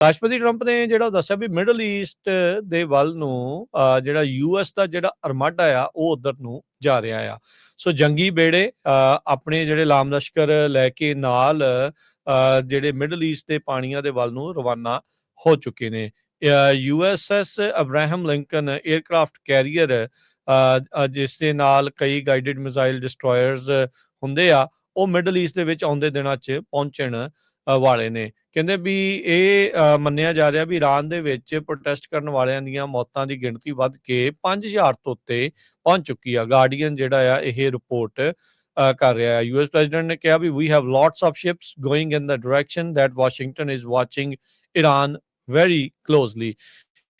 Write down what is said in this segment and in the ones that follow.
ਰਾਸ਼ਟਰਪਤੀ ਟਰੰਪ ਨੇ ਜਿਹੜਾ ਦੱਸਿਆ ਵੀ ਮਿਡਲ ਈਸਟ ਦੇ ਵੱਲ ਨੂੰ ਜਿਹੜਾ ਯੂਐਸ ਦਾ ਜਿਹੜਾ ਅਰਮਾਡਾ ਆ ਉਹ ਉਧਰ ਨੂੰ ਜਾ ਰਿਹਾ ਆ। ਸੋ ਜੰਗੀ ਬੇੜੇ ਆਪਣੇ ਜਿਹੜੇ ਲਾਮ ਲਸ਼ਕਰ ਲੈ ਕੇ ਨਾਲ ਜਿਹੜੇ ਮਿਡਲ ਈਸਟ ਦੇ ਪਾਣੀਆਂ ਦੇ ਵੱਲ ਨੂੰ ਰਵਾਨਾ ਹੋ ਚੁੱਕੇ ਨੇ। ਯੂਐਸਐਸ ਅਬਰਾਹਮ ਲਿੰਕਨ 에ਅਰਕ੍ਰਾਫਟ ਕੈਰੀਅਰ ਜਿਸ ਦੇ ਨਾਲ ਕਈ ਗਾਈਡਡ ਮਿਜ਼ਾਈਲ ਡਿਸਟਰੋਇਰਸ ਹੁੰਦੇ ਆ, ਉਹ ਮਿਡਲ ਈਸਟ ਦੇ ਵਿੱਚ ਆਉਂਦੇ ਦਿਨਾਂ 'ਚ ਪਹੁੰਚਣ ਵਾਲੇ ਨੇ। ਕਹਿੰਦੇ ਵੀ ਇਹ ਮੰਨਿਆ ਜਾ ਰਿਹਾ ਵੀ ਈਰਾਨ ਦੇ ਵਿੱਚ ਪ੍ਰੋਟੈਸਟ ਕਰਨ ਵਾਲਿਆਂ ਦੀਆਂ ਮੌਤਾਂ ਦੀ ਗਿਣਤੀ ਵੱਧ ਕੇ 5000 ਤੋਂ ਉੱਤੇ ਪਹੁੰਚ ਚੁੱਕੀ ਆ। ਗਾਰਡੀਅਨ ਜਿਹੜਾ ਆ ਇਹ ਰਿਪੋਰਟ ਕਰ ਰਿਹਾ ਹੈ। ਯੂਐਸ ਪ੍ਰੈਜ਼ੀਡੈਂਟ ਨੇ ਕਿਹਾ ਵੀ we have lots of ships going in the direction that Washington is watching Iran very closely.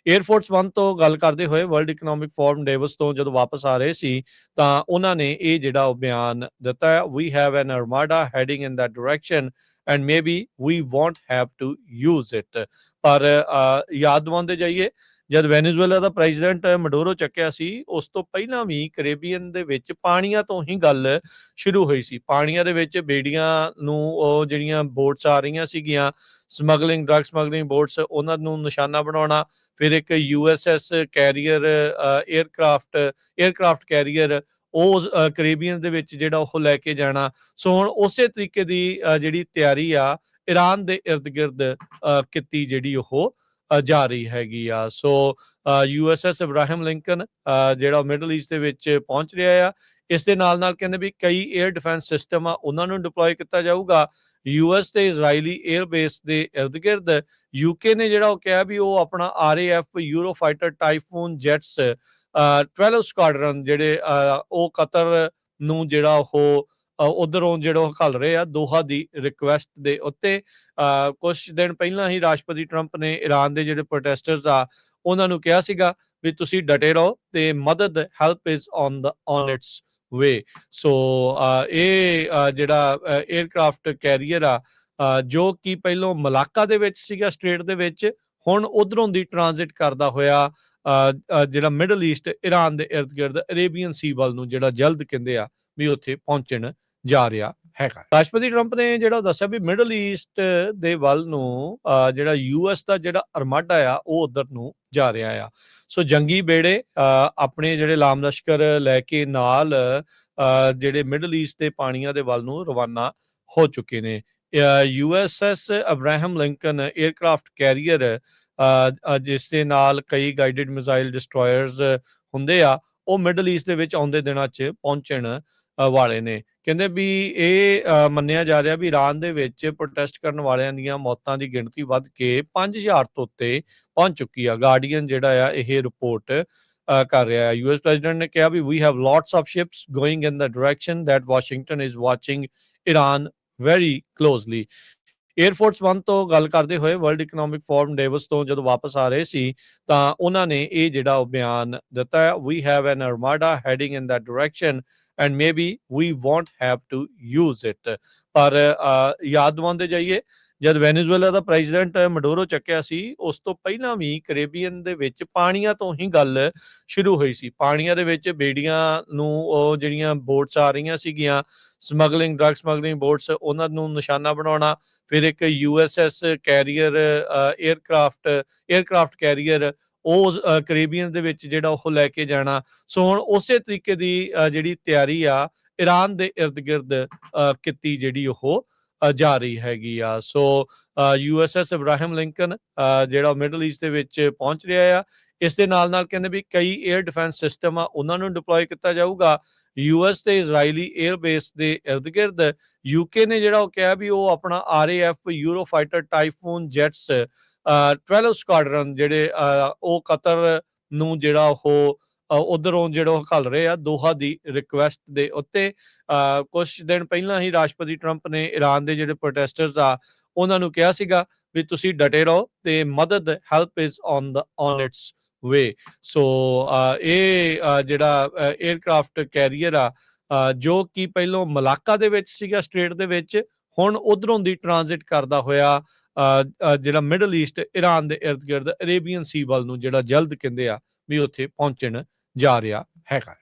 Air force 1 ਤੋਂ ਗੱਲ ਕਰਦੇ ਹੋਏ ਵਰਲਡ ਇਕਨੋਮਿਕ ਫੋਰਮ ਡੇਵਸ ਤੋਂ ਜਦੋਂ ਵਾਪਸ ਆ ਰਹੇ ਸੀ ਤਾਂ ਉਹਨਾਂ ਨੇ ਇਹ ਜਿਹੜਾ ਉਹ ਬਿਆਨ ਦਿੱਤਾ ਹੈ, we have an armada heading in that direction and maybe we won't have to use it। ਪਰ ਯਾਦ ਦਿਵਾਉਂਦੇ ਜਾਈਏ, ਜਦ ਵੈਨੇਜ਼ੁਏਲਾ ਦਾ ਪ੍ਰੈਜ਼ੀਡੈਂਟ ਮਡੂਰੋ ਚੱਕਿਆ ਸੀ ਉਸ ਤੋਂ ਪਹਿਲਾਂ ਵੀ ਕੈਰੇਬੀਅਨ ਦੇ ਵਿੱਚ ਪਾਣੀਆਂ ਤੋਂ ਹੀ ਗੱਲ ਸ਼ੁਰੂ ਹੋਈ ਸੀ। ਪਾਣੀਆਂ ਦੇ ਵਿੱਚ ਬੇੜੀਆਂ ਨੂੰ ਉਹ ਜਿਹੜੀਆਂ ਬੋਟਸ ਆ ਰਹੀਆਂ ਸੀਗੀਆਂ ਡਰੱਗ ਸਮਗਲਿੰਗ ਬੋਟਸ, ਉਹਨਾਂ ਨੂੰ ਨਿਸ਼ਾਨਾ ਬਣਾਉਣਾ। ਫਿਰ ਇੱਕ ਯੂਐਸਐਸ ਕੈਰੀਅਰ 에ਅਰਕ੍ਰਾਫਟ ਕੈਰੀਅਰ ਉਹ ਕੈਰੇਬੀਅਨ ਦੇ ਵਿੱਚ ਜਿਹੜਾ ਉਹ ਲੈ ਕੇ ਜਾਣਾ। ਸੋ ਹੁਣ ਉਸੇ ਤਰੀਕੇ ਦੀ ਜਿਹੜੀ ਤਿਆਰੀ ਆ ਈਰਾਨ ਦੇ ਇਰਦ ਗਿਰਦ ਕੀਤੀ ਜਿਹੜੀ ਉਹ ਜਾ ਰਹੀ ਹੈਗੀ ਆ। ਸੋ ਯੂਐਸਐਸ ਅਬਰਾਹਮ ਲਿੰਕਨ ਜਿਹੜਾ ਮਿਡਲ ਈਸਟ ਦੇ ਵਿੱਚ ਪਹੁੰਚ ਰਿਹਾ ਆ। ਇਸ ਦੇ ਨਾਲ ਨਾਲ ਕਹਿੰਦੇ ਵੀ ਕਈ 에ਅਰ ਡਿਫੈਂਸ ਸਿਸਟਮ ਆ ਉਹਨਾਂ ਨੂੰ ਡਿਪਲੋਏ ਕੀਤਾ ਜਾਊਗਾ ਯੂਐਸ ਤੇ ਇਜ਼ਰਾਈਲੀ 에ਅਰ ਬੇਸ ਦੇ ਇਰਦ ਗਿਰਦ। ਯੂਕੇ ਨੇ ਜਿਹੜਾ ਉਹ ਕਿਹਾ ਵੀ ਉਹ ਆਪਣਾ RAF euro fighter typhoon gents 12 ਸਕਾਡਰਨ ਜਿਹੜੇ ਉਹ ਕਤਰ ਨੂੰ ਜਿਹੜਾ ਉਹ ਉਧਰੋਂ ਜਿਹੜਾ ਉਹ ਘੱਲ ਰਹੇ ਆ ਦੋਹਾ ਦੀ ਰਿਕੁਐਸਟ ਦੇ ਉੱਤੇ। ਕੁਝ ਦਿਨ ਪਹਿਲਾਂ ਹੀ ਰਾਸ਼ਟਰਪਤੀ ਟਰੰਪ ਨੇ ਈਰਾਨ ਦੇ ਜਿਹੜੇ ਪ੍ਰੋਟੈਸਟਰਸ ਆ ਉਹਨਾਂ ਨੂੰ ਕਿਹਾ ਸੀਗਾ ਵੀ ਤੁਸੀਂ ਡਟੇ ਰਹੋ ਤੇ ਮਦਦ ਹੈਲਪ ਇਜ਼ ਔਨ ਇਟਸ ਵੇ। ਸੋ ਇਹ ਜਿਹੜਾ 에ਅਰਕ੍ਰਾਫਟ ਕੈਰੀਅਰ ਆ ਜੋ ਕਿ ਪਹਿਲੋਂ ਮਲਾਕਾ ਦੇ ਵਿੱਚ ਸੀਗਾ ਸਟ੍ਰੇਟ ਦੇ ਵਿੱਚ, ਹੁਣ ਉਧਰੋਂ ਦੀ ਟ੍ਰਾਂਜ਼ਿਟ ਕਰਦਾ ਹੋਇਆ ਜਿਹੜਾ ਮਿਡਲ ਈਸਟ ਈਰਾਨ ਦੇ ਇਰਦ ਗਿਰਦ ਅਰੇਬੀਅਨ ਸੀ ਵੱਲ ਨੂੰ ਜਿਹੜਾ ਜਲਦ ਕਹਿੰਦੇ ਆ ਵੀ ਉੱਥੇ ਪਹੁੰਚਣ ਜਾ ਰਿਹਾ ਹੈਗਾ। ਰਾਸ਼ਟਰਪਤੀ ਟਰੰਪ ਨੇ ਜਿਹੜਾ ਦੱਸਿਆ ਵੀ ਮਿਡਲ ਈਸਟ ਦੇ ਵੱਲ ਨੂੰ ਜਿਹੜਾ ਯੂਐਸ ਦਾ ਜਿਹੜਾ ਅਰਮਾਡਾ ਆ ਉਹ ਉਧਰ ਨੂੰ ਜਾ ਰਿਹਾ ਆ। ਸੋ ਜੰਗੀ ਬੇੜੇ ਆਪਣੇ ਜਿਹੜੇ ਲਾਮ ਲਸ਼ਕਰ ਲੈ ਕੇ ਨਾਲ ਜਿਹੜੇ ਮਿਡਲ ਈਸਟ ਦੇ ਪਾਣੀਆਂ ਦੇ ਵੱਲ ਨੂੰ ਰਵਾਨਾ ਹੋ ਚੁੱਕੇ ਨੇ। ਯੂਐਸਐਸ ਅਬਰਾਹਮ ਲਿੰਕਨ 에ਅਰਕ੍ਰਾਫਟ ਕੈਰੀਅਰ ਜਿਸ ਦੇ ਨਾਲ ਕਈ ਗਾਈਡਡ ਮਿਜ਼ਾਈਲ ਡਿਸਟਰੋਇਰਸ ਹੁੰਦੇ ਆ, ਉਹ ਮਿਡਲ ਈਸਟ ਦੇ ਵਿੱਚ ਆਉਂਦੇ ਦਿਨਾਂ 'ਚ ਪਹੁੰਚਣ ਵਾਲੇ ਨੇ। ਕਹਿੰਦੇ ਵੀ ਇਹ ਮੰਨਿਆ ਜਾ ਰਿਹਾ ਵੀ ਈਰਾਨ ਦੇ ਵਿੱਚ ਪ੍ਰੋਟੈਸਟ ਕਰਨ ਵਾਲਿਆਂ ਦੀਆਂ ਮੌਤਾਂ ਦੀ ਗਿਣਤੀ ਵੱਧ ਕੇ 5000 ਤੋਂ ਉੱਤੇ ਪਹੁੰਚ ਚੁੱਕੀ ਆ। ਗਾਰਡੀਅਨ ਜਿਹੜਾ ਆ ਇਹ ਰਿਪੋਰਟ ਕਰ ਰਿਹਾ ਹੈ। ਯੂਐਸ ਪ੍ਰੈਜ਼ੀਡੈਂਟ ਨੇ ਕਿਹਾ ਵੀ we have lots of ships going in the direction that Washington is watching Iran very closely. Air force 1 ਤੋਂ ਗੱਲ ਕਰਦੇ ਹੋਏ ਵਰਲਡ ਇਕਨੋਮਿਕ ਫੋਰਮ ਡੇਵਸ ਤੋਂ ਜਦੋਂ ਵਾਪਸ ਆ ਰਹੇ ਸੀ ਤਾਂ ਉਹਨਾਂ ਨੇ ਇਹ ਜਿਹੜਾ ਉਹ ਬਿਆਨ ਦਿੱਤਾ ਹੈ, we have an armada heading in that direction and maybe we won't have to use it। ਪਰ ਯਾਦ ਦਿਵਾਉਂਦੇ ਜਾਈਏ, ਜਦ ਵੈਨੇਜ਼ੁਏਲਾ ਦਾ ਪ੍ਰੈਜ਼ੀਡੈਂਟ ਮਡੂਰੋ ਚੱਕਿਆ ਸੀ ਉਸ ਤੋਂ ਪਹਿਲਾਂ ਵੀ ਕੈਰੇਬੀਅਨ ਦੇ ਵਿੱਚ ਪਾਣੀਆਂ ਤੋਂ ਹੀ ਗੱਲ ਸ਼ੁਰੂ ਹੋਈ ਸੀ। ਪਾਣੀਆਂ ਦੇ ਵਿੱਚ ਬੇੜੀਆਂ ਨੂੰ ਉਹ ਜਿਹੜੀਆਂ ਬੋਟਸ ਆ ਰਹੀਆਂ ਸੀਗੀਆਂ ਡਰੱਗ ਸਮਗਲਿੰਗ ਬੋਟਸ, ਉਹਨਾਂ ਨੂੰ ਨਿਸ਼ਾਨਾ ਬਣਾਉਣਾ। ਫਿਰ ਇੱਕ ਯੂਐਸਐਸ ਕੈਰੀਅਰ 에ਅਰਕ੍ਰਾਫਟ ਕੈਰੀਅਰ ਉਹ ਕੈਰੇਬੀਅਨ ਦੇ ਵਿੱਚ ਜਿਹੜਾ ਉਹ ਲੈ ਕੇ ਜਾਣਾ। ਸੋ ਹੁਣ ਉਸੇ ਤਰੀਕੇ ਦੀ ਜਿਹੜੀ ਤਿਆਰੀ ਆ ਈਰਾਨ ਦੇ ਇਰਦ ਗਿਰਦ ਕੀਤੀ ਜਿਹੜੀ ਉਹ ਜਾ ਰਹੀ ਹੈਗੀ ਆ। ਸੋ ਯੂਐਸਐਸ ਅਬਰਾਹਮ ਲਿੰਕਨ ਜਿਹੜਾ ਮਿਡਲ ਈਸਟ ਦੇ ਵਿੱਚ ਪਹੁੰਚ ਰਿਹਾ ਆ। ਇਸ ਦੇ ਨਾਲ ਨਾਲ ਕਹਿੰਦੇ ਵੀ ਕਈ 에ਅਰ ਡਿਫੈਂਸ ਸਿਸਟਮ ਆ ਉਹਨਾਂ ਨੂੰ ਡਿਪਲੋਏ ਕੀਤਾ ਜਾਊਗਾ ਯੂਐਸ ਤੇ ਇਜ਼ਰਾਈਲੀ 에ਅਰ ਬੇਸ ਦੇ ਇਰਦ ਗਿਰਦ। ਯੂਕੇ ਨੇ ਜਿਹੜਾ ਉਹ ਕਿਹਾ ਵੀ ਉਹ ਆਪਣਾ RAF euro fighter typhoon gents 12 ਸਕਾਡਰਨ ਜਿਹੜੇ ਉਹ ਕਤਰ ਨੂੰ ਜਿਹੜਾ ਉਹ ਉਧਰੋਂ ਜਿਹੜਾ ਉਹ ਘੱਲ ਰਹੇ ਆ ਦੋਹਾ ਦੀ ਰਿਕੁਐਸਟ ਦੇ ਉੱਤੇ। ਕੁਝ ਦਿਨ ਪਹਿਲਾਂ ਹੀ ਰਾਸ਼ਟਰਪਤੀ ਟਰੰਪ ਨੇ ਈਰਾਨ ਦੇ ਜਿਹੜੇ ਪ੍ਰੋਟੈਸਟਰਸ ਆ ਉਹਨਾਂ ਨੂੰ ਕਿਹਾ ਸੀਗਾ ਵੀ ਤੁਸੀਂ ਡਟੇ ਰਹੋ ਤੇ ਮਦਦ ਹੈਲਪ ਇਜ਼ ਔਨ ਇਟਸ ਵੇ। ਸੋ ਇਹ ਜਿਹੜਾ 에ਅਰਕ੍ਰਾਫਟ ਕੈਰੀਅਰ ਆ ਜੋ ਕਿ ਪਹਿਲੋਂ ਮਲਾਕਾ ਦੇ ਵਿੱਚ ਸੀਗਾ ਸਟ੍ਰੇਟ ਦੇ ਵਿੱਚ, ਹੁਣ ਉਧਰੋਂ ਦੀ ਟ੍ਰਾਂਜ਼ਿਟ ਕਰਦਾ ਹੋਇਆ ਜਿਹੜਾ ਮਿਡਲ ਈਸਟ ਈਰਾਨ ਦੇ ਇਰਦ ਗਿਰਦ ਅਰੇਬੀਅਨ ਸੀ ਵੱਲ ਨੂੰ ਜਿਹੜਾ ਜਲਦ ਕਹਿੰਦੇ ਆ ਵੀ ਉੱਥੇ ਪਹੁੰਚਣ ਜਾ ਰਿਹਾ ਹੈਗਾ।